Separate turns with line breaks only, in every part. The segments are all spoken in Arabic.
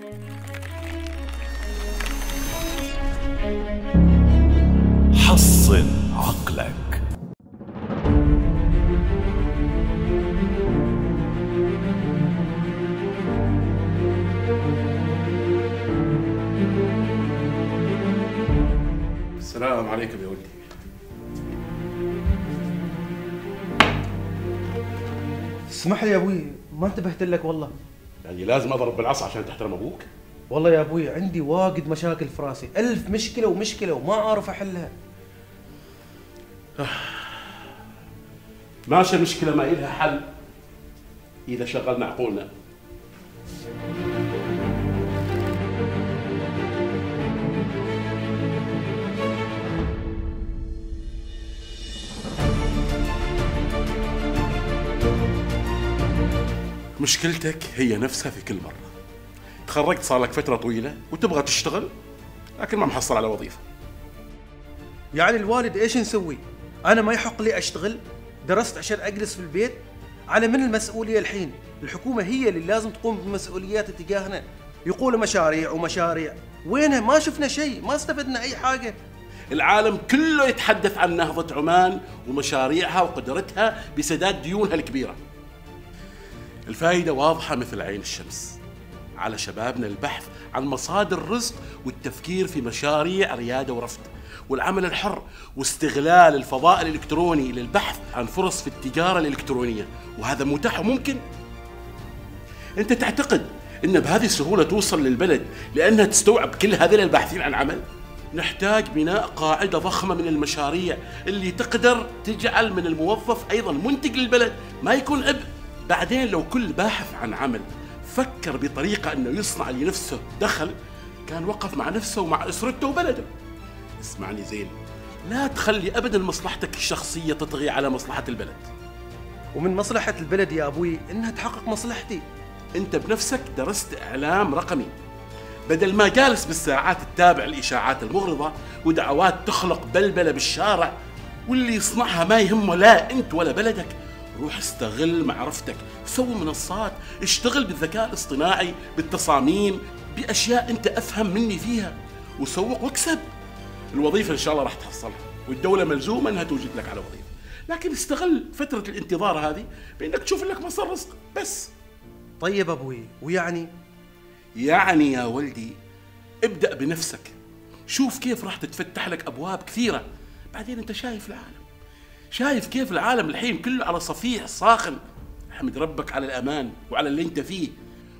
حصن عقلك.
السلام عليكم يا ولدي.
اسمح لي يا ابوي، ما انتبهت لك والله.
يعني لازم اضرب بالعصا عشان تحترم ابوك؟
والله يا ابوي عندي واجد مشاكل في راسي، 1000 مشكلة ومشكلة وما اعرف احلها.
ماشي، المشكلة ما إلها حل إذا شغلنا عقولنا. مشكلتك هي نفسها في كل مرة. تخرجت صار لك فترة طويلة وتبغى تشتغل لكن ما محصل على وظيفة.
يعني الوالد ايش نسوي؟ انا ما يحق لي اشتغل؟ درست عشان اجلس في البيت؟ على من المسؤولية الحين؟ الحكومة هي اللي لازم تقوم بمسؤوليات تجاهنا. يقولوا مشاريع ومشاريع، وينها؟ ما شفنا شيء، ما استفدنا اي حاجة.
العالم كله يتحدث عن نهضة عمان ومشاريعها وقدرتها بسداد ديونها الكبيرة. الفائدة واضحة مثل عين الشمس على شبابنا البحث عن مصادر رزق والتفكير في مشاريع ريادة ورفد والعمل الحر واستغلال الفضاء الإلكتروني للبحث عن فرص في التجارة الإلكترونية، وهذا متاح وممكن. أنت تعتقد أن بهذه السهولة توصل للبلد لأنها تستوعب كل هذول الباحثين عن عمل؟ نحتاج بناء قاعدة ضخمة من المشاريع اللي تقدر تجعل من الموظف أيضا منتج للبلد، ما يكون عبء. بعدين لو كل باحث عن عمل فكر بطريقة أنه يصنع لنفسه دخل، كان وقف مع نفسه ومع أسرته وبلده. اسمعني زين، لا تخلي أبدا مصلحتك الشخصية تطغي على مصلحة البلد.
ومن مصلحة البلد يا أبوي إنها تحقق مصلحتي.
أنت بنفسك درست إعلام رقمي، بدل ما جالس بالساعات تتابع الإشاعات المغرضة ودعوات تخلق بلبلة بالشارع واللي يصنعها ما يهمه لا أنت ولا بلدك. روح استغل معرفتك، سوي منصات، اشتغل بالذكاء الاصطناعي، بالتصاميم، بأشياء أنت أفهم مني فيها، وسوق واكسب. الوظيفة إن شاء الله راح تحصلها، والدولة ملزومة أنها توجد لك على وظيفة، لكن استغل فترة الانتظار هذه بأنك تشوف لك مصدر رزق بس.
طيب أبوي، ويعني؟
يعني يا ولدي ابدأ بنفسك، شوف كيف راح تتفتح لك أبواب كثيرة. بعدين أنت شايف العالم، شايف كيف العالم الحين كله على صفيح صاخن. احمد ربك على الأمان وعلى اللي أنت فيه،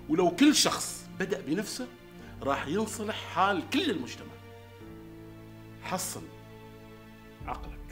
ولو كل شخص بدأ بنفسه راح ينصلح حال كل المجتمع. حصن عقلك.